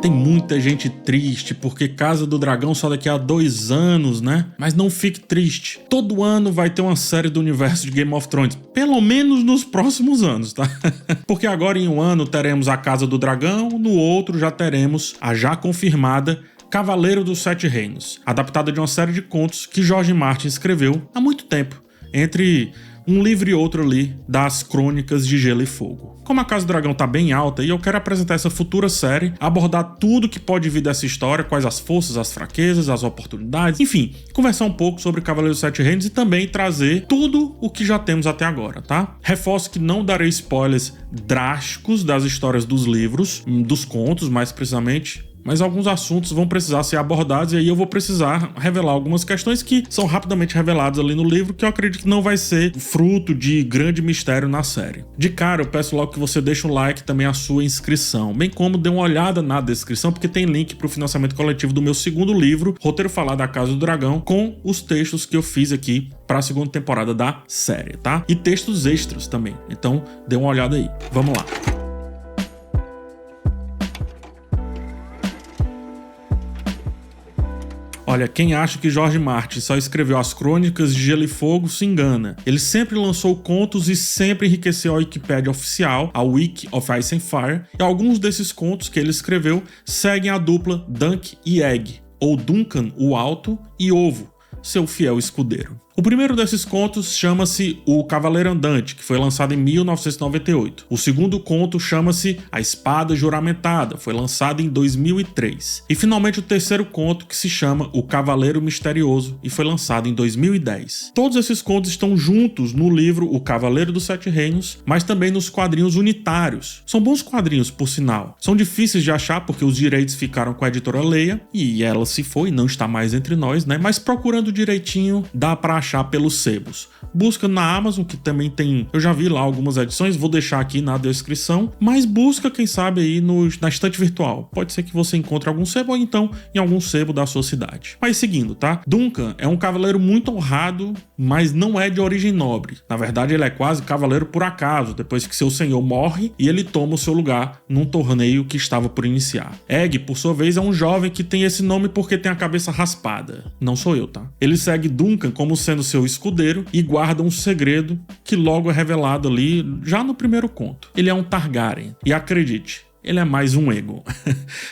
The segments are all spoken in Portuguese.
Tem muita gente triste porque Casa do Dragão só daqui a 2 anos, né? Mas não fique triste. Todo ano vai ter uma série do universo de Game of Thrones. Pelo menos nos próximos anos, tá? Porque agora em um ano teremos a Casa do Dragão, no outro já teremos a já confirmada Cavaleiro dos Sete Reinos, adaptada de uma série de contos que George Martin escreveu há muito tempo, entre um livro e outro ali das Crônicas de Gelo e Fogo. Como a Casa do Dragão tá bem alta e eu quero apresentar essa futura série, abordar tudo que pode vir dessa história, quais as forças, as fraquezas, as oportunidades, enfim, conversar um pouco sobre Cavaleiro dos Sete Reinos e também trazer tudo o que já temos até agora, tá? Reforço que não darei spoilers drásticos das histórias dos livros, dos contos mais precisamente, mas alguns assuntos vão precisar ser abordados e aí eu vou precisar revelar algumas questões que são rapidamente reveladas ali no livro, que eu acredito que não vai ser fruto de grande mistério na série. De cara, eu peço logo que você deixe um like e também a sua inscrição, bem como dê uma olhada na descrição, porque tem link para o financiamento coletivo do meu segundo livro, Roteiro Falado da Casa do Dragão, com os textos que eu fiz aqui para a segunda temporada da série, tá? E textos extras também, então dê uma olhada aí. Vamos lá. Olha, quem acha que George Martin só escreveu as Crônicas de Gelo e Fogo se engana. Ele sempre lançou contos e sempre enriqueceu a Wikipédia oficial, a Wiki of Ice and Fire, e alguns desses contos que ele escreveu seguem a dupla Dunk e Egg, ou Duncan o Alto e Ovo, seu fiel escudeiro. O primeiro desses contos chama-se O Cavaleiro Andante, que foi lançado em 1998. O segundo conto chama-se A Espada Juramentada, foi lançado em 2003. E finalmente o terceiro conto, que se chama O Cavaleiro Misterioso, e foi lançado em 2010. Todos esses contos estão juntos no livro O Cavaleiro dos Sete Reinos, mas também nos quadrinhos unitários. São bons quadrinhos, por sinal. São difíceis de achar porque os direitos ficaram com a editora Leia, e ela se foi, não está mais entre nós, né? Mas procurando direitinho, dá pra achar pelos sebos. Busca na Amazon, que também tem, eu já vi lá algumas edições, vou deixar aqui na descrição, mas busca, quem sabe, aí na estante virtual. Pode ser que você encontre algum sebo ou então em algum sebo da sua cidade. Mas seguindo, tá? Duncan é um cavaleiro muito honrado, mas não é de origem nobre. Na verdade, ele é quase cavaleiro por acaso, depois que seu senhor morre e ele toma o seu lugar num torneio que estava por iniciar. Egg, por sua vez, é um jovem que tem esse nome porque tem a cabeça raspada. Não sou eu, tá? Ele segue Duncan como sendo seu escudeiro e guarda um segredo que logo é revelado ali já no primeiro conto. Ele é um Targaryen e acredite, ele é mais um Aegon.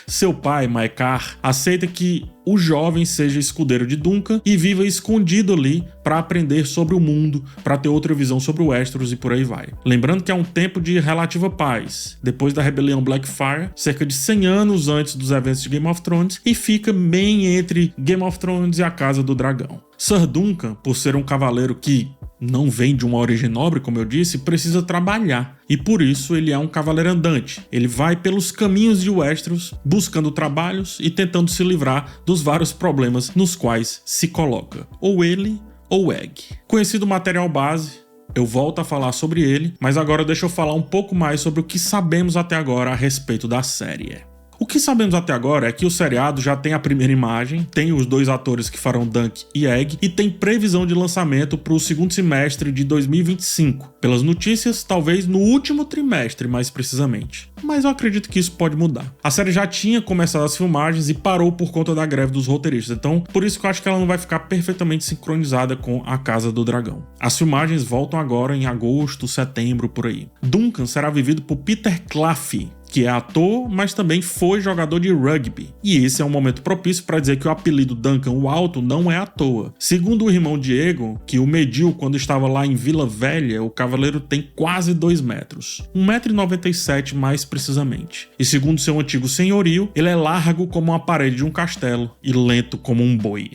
Seu pai, Maekar, aceita que o jovem seja escudeiro de Duncan e viva escondido ali para aprender sobre o mundo, para ter outra visão sobre o Westeros e por aí vai. Lembrando que é um tempo de relativa paz, depois da rebelião Blackfyre, cerca de 100 anos antes dos eventos de Game of Thrones, e fica bem entre Game of Thrones e a Casa do Dragão. Sir Duncan, por ser um cavaleiro que não vem de uma origem nobre, como eu disse, precisa trabalhar. E por isso ele é um cavaleiro andante. Ele vai pelos caminhos de Westeros, buscando trabalhos e tentando se livrar dos vários problemas nos quais se coloca. Ou ele, ou Egg. Conhecido material base, eu volto a falar sobre ele, mas agora deixa eu falar um pouco mais sobre o que sabemos até agora a respeito da série. O que sabemos até agora é que o seriado já tem a primeira imagem, tem os 2 atores que farão Dunk e Egg e tem previsão de lançamento para o segundo semestre de 2025. Pelas notícias, talvez no último trimestre, mais precisamente. Mas eu acredito que isso pode mudar. A série já tinha começado as filmagens e parou por conta da greve dos roteiristas, então por isso que eu acho que ela não vai ficar perfeitamente sincronizada com a Casa do Dragão. As filmagens voltam agora em agosto, setembro, por aí. Duncan será vivido por Peter Claffey, que é ator, mas também foi jogador de rugby. E esse é um momento propício para dizer que o apelido Duncan o Alto não é à toa. Segundo o irmão Diego, que o mediu quando estava lá em Vila Velha, o cavaleiro tem quase 2 metros. 1,97 m mais precisamente. E segundo seu antigo senhorio, ele é largo como uma parede de um castelo e lento como um boi.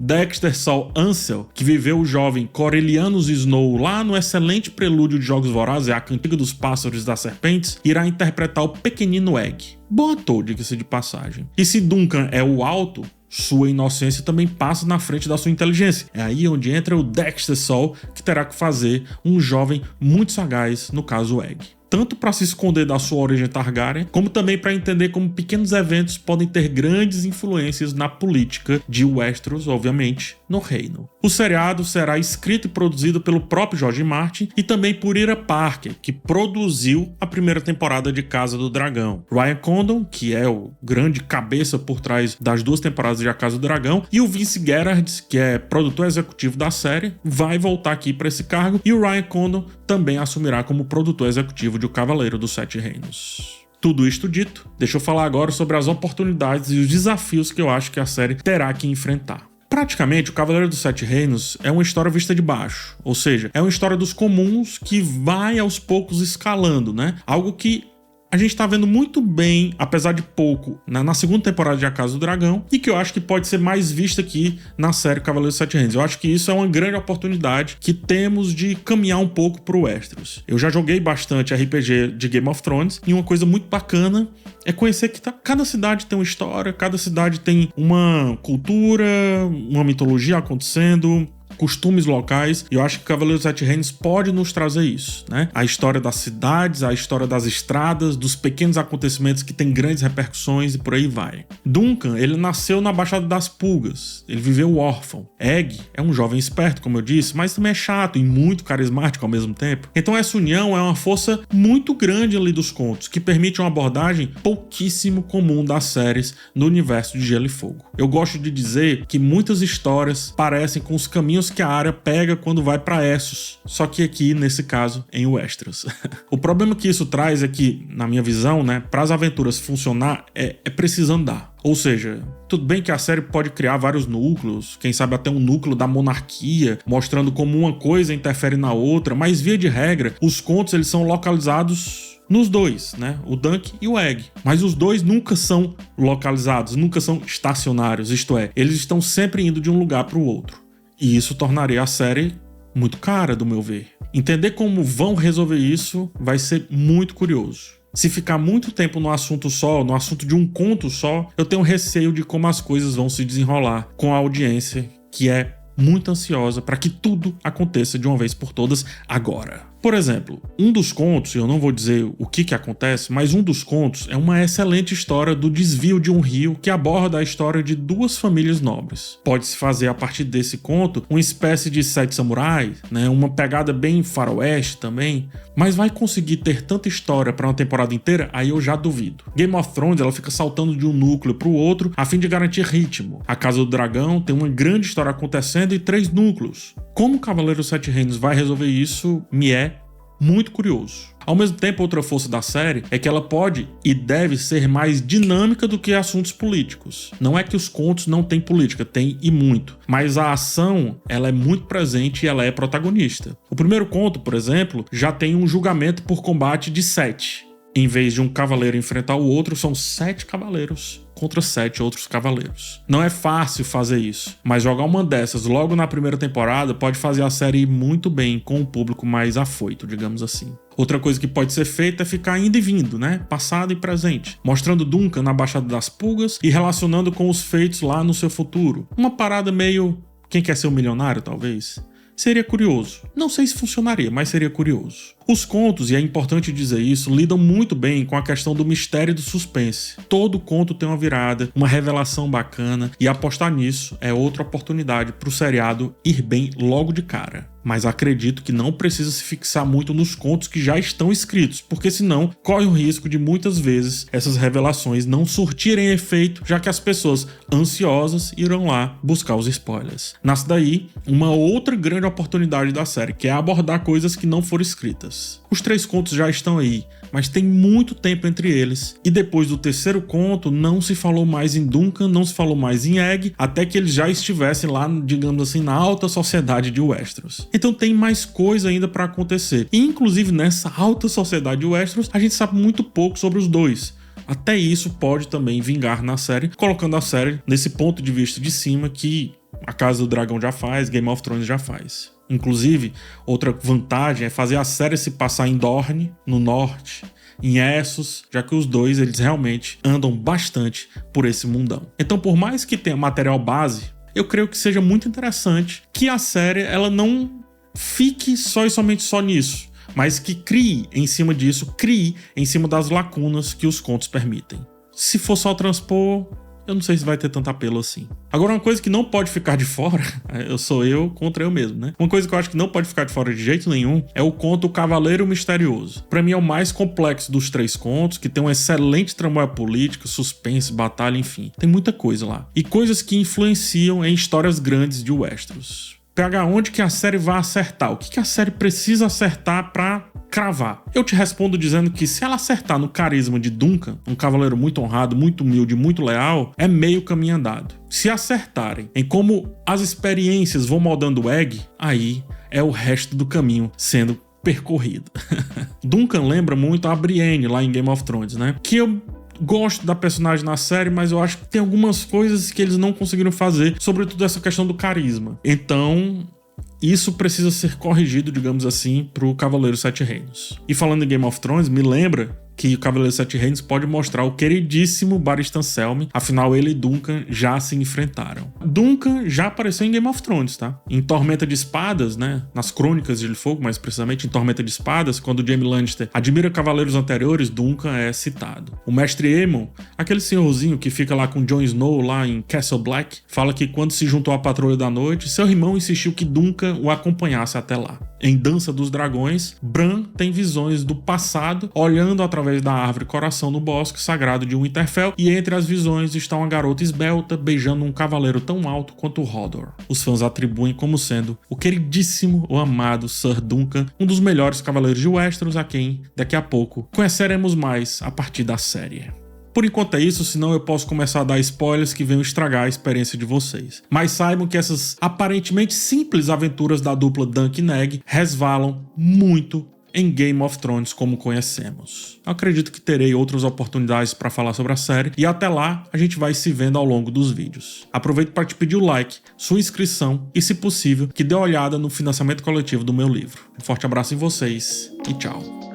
Dexter Saul Ansel, que viveu o jovem Corellianus Snow lá no excelente prelúdio de Jogos Vorazes, a Cantiga dos Pássaros e das Serpentes, irá interpretar o pequenino Egg. Bom ator, diga-se de passagem. E se Duncan é o alto, sua inocência também passa na frente da sua inteligência. É aí onde entra o Dexter Saul, que terá que fazer um jovem muito sagaz, no caso o Egg. tanto para se esconder da sua origem Targaryen, como também para entender como pequenos eventos podem ter grandes influências na política de Westeros, obviamente, no reino. O seriado será escrito e produzido pelo próprio George Martin e também por Ira Parker, que produziu a primeira temporada de Casa do Dragão. Ryan Condon, que é o grande cabeça por trás das 2 temporadas de A Casa do Dragão, e o Vince Gerards, que é produtor executivo da série, vai voltar aqui para esse cargo, e o Ryan Condon também assumirá como produtor executivo de O Cavaleiro dos Sete Reinos. Tudo isto dito, deixa eu falar agora sobre as oportunidades e os desafios que eu acho que a série terá que enfrentar. Praticamente, O Cavaleiro dos Sete Reinos é uma história vista de baixo, ou seja, é uma história dos comuns que vai aos poucos escalando, né? Algo que a gente tá vendo muito bem, apesar de pouco, na segunda temporada de A Casa do Dragão, e que eu acho que pode ser mais vista aqui na série Cavaleiro dos Sete Reinos. Eu acho que isso é uma grande oportunidade que temos de caminhar um pouco pro Westeros. Eu já joguei bastante RPG de Game of Thrones, e uma coisa muito bacana é conhecer que cada cidade tem uma história, cada cidade tem uma cultura, uma mitologia acontecendo, costumes locais, e eu acho que Cavaleiro dos Sete Reinos pode nos trazer isso, né? A história das cidades, a história das estradas, dos pequenos acontecimentos que têm grandes repercussões e por aí vai. Duncan, ele nasceu na Baixada das Pulgas, ele viveu órfão. Egg é um jovem esperto, como eu disse, mas também é chato e muito carismático ao mesmo tempo. Então essa união é uma força muito grande ali dos contos, que permite uma abordagem pouquíssimo comum das séries no universo de Gelo e Fogo. Eu gosto de dizer que muitas histórias parecem com os caminhos que a área pega quando vai para Essos, só que aqui, nesse caso, em Westeros. O problema que isso traz é que, na minha visão, né, para as aventuras funcionar, é preciso andar. Ou seja, tudo bem que a série pode criar vários núcleos, quem sabe até um núcleo da monarquia, mostrando como uma coisa interfere na outra, mas via de regra, os contos eles são localizados nos dois, né? O Dunk e o Egg. Mas os dois nunca são localizados, nunca são estacionários, isto é, eles estão sempre indo de um lugar para o outro. E isso tornaria a série muito cara, do meu ver. Entender como vão resolver isso vai ser muito curioso. Se ficar muito tempo no assunto só, no assunto de um conto só, eu tenho receio de como as coisas vão se desenrolar com a audiência, que é muito ansiosa para que tudo aconteça de uma vez por todas agora. Por exemplo, um dos contos, eu não vou dizer o que acontece, mas um dos contos é uma excelente história do desvio de um rio que aborda a história de 2 famílias nobres. Pode-se fazer a partir desse conto uma espécie de Sete Samurais, né? Uma pegada bem faroeste também, mas vai conseguir ter tanta história para uma temporada inteira? Aí eu já duvido. Game of Thrones ela fica saltando de um núcleo para o outro a fim de garantir ritmo. A Casa do Dragão tem uma grande história acontecendo e 3 núcleos. Como o Cavaleiro dos Sete Reinos vai resolver isso me é muito curioso. Ao mesmo tempo, outra força da série é que ela pode e deve ser mais dinâmica do que assuntos políticos. Não é que os contos não têm política, tem e muito, mas a ação ela é muito presente e ela é protagonista. O primeiro conto, por exemplo, já tem um julgamento por combate de 7. Em vez de um cavaleiro enfrentar o outro, são 7 cavaleiros contra 7 outros cavaleiros. Não é fácil fazer isso, mas jogar uma dessas logo na primeira temporada pode fazer a série ir muito bem com o público mais afoito, digamos assim. Outra coisa que pode ser feita é ficar indo e vindo, né? Passado e presente. Mostrando Duncan na Baixada das Pulgas e relacionando com os feitos lá no seu futuro. Uma parada meio Quem Quer Ser um Milionário, talvez? Seria curioso. Não sei se funcionaria, mas seria curioso. Os contos, e é importante dizer isso, lidam muito bem com a questão do mistério e do suspense. Todo conto tem uma virada, uma revelação bacana, e apostar nisso é outra oportunidade para o seriado ir bem logo de cara. Mas acredito que não precisa se fixar muito nos contos que já estão escritos, porque senão corre o risco de muitas vezes essas revelações não surtirem efeito, já que as pessoas ansiosas irão lá buscar os spoilers. Nasce daí uma outra grande oportunidade da série, que é abordar coisas que não foram escritas. Os 3 contos já estão aí, mas tem muito tempo entre eles, e depois do terceiro conto não se falou mais em Duncan, não se falou mais em Egg, até que eles já estivessem lá, digamos assim, na alta sociedade de Westeros. Então tem mais coisa ainda para acontecer, e inclusive nessa alta sociedade de Westeros a gente sabe muito pouco sobre os dois. Até isso pode também vingar na série, colocando a série nesse ponto de vista de cima que A Casa do Dragão já faz, Game of Thrones já faz. Inclusive, outra vantagem é fazer a série se passar em Dorne, no norte, em Essos, já que os dois eles realmente andam bastante por esse mundão. Então, por mais que tenha material base, eu creio que seja muito interessante que a série ela não fique só e somente só nisso, mas que crie em cima disso, crie em cima das lacunas que os contos permitem. Se for só transpor, eu não sei se vai ter tanto apelo assim. Agora, uma coisa que não pode ficar de fora, sou eu contra eu mesmo, né? Uma coisa que eu acho que não pode ficar de fora de jeito nenhum é o conto O Cavaleiro Misterioso. Pra mim é o mais complexo dos 3 contos, que tem um excelente tramóia político, suspense, batalha, enfim. Tem muita coisa lá. E coisas que influenciam em histórias grandes de Westeros. PH, onde que a série vai acertar? O que a série precisa acertar pra cravar? Eu te respondo dizendo que se ela acertar no carisma de Duncan, um cavaleiro muito honrado, muito humilde, muito leal, é meio caminho andado. Se acertarem em como as experiências vão moldando o Egg, aí é o resto do caminho sendo percorrido. Duncan lembra muito a Brienne lá em Game of Thrones, né? Que eu gosto da personagem na série, mas eu acho que tem algumas coisas que eles não conseguiram fazer, sobretudo essa questão do carisma. Então, isso precisa ser corrigido, digamos assim, pro Cavaleiro Sete Reinos. E falando em Game of Thrones, me lembra que o Cavaleiro Sete Reinos pode mostrar o queridíssimo Barristan Selmy, afinal ele e Duncan já se enfrentaram. Duncan já apareceu em Game of Thrones, tá? Em Tormenta de Espadas, né? Nas Crônicas de Gelo e Fogo, mais precisamente em Tormenta de Espadas, quando Jaime Lannister admira cavaleiros anteriores, Duncan é citado. O Mestre Aemon, aquele senhorzinho que fica lá com Jon Snow lá em Castle Black, fala que quando se juntou à Patrulha da Noite, seu irmão insistiu que Duncan o acompanhasse até lá. Em Dança dos Dragões, Bran tem visões do passado, olhando através da árvore coração no bosque sagrado de Winterfell, e entre as visões está uma garota esbelta beijando um cavaleiro tão alto quanto Hodor. Os fãs atribuem como sendo o queridíssimo ou amado Sir Duncan, um dos melhores cavaleiros de Westeros, a quem, daqui a pouco, conheceremos mais a partir da série. Por enquanto é isso, senão eu posso começar a dar spoilers que venham estragar a experiência de vocês. Mas saibam que essas aparentemente simples aventuras da dupla Dunk e Neg resvalam muito em Game of Thrones como conhecemos. Eu acredito que terei outras oportunidades para falar sobre a série, e até lá a gente vai se vendo ao longo dos vídeos. Aproveito para te pedir o like, sua inscrição e, se possível, que dê uma olhada no financiamento coletivo do meu livro. Um forte abraço em vocês e tchau!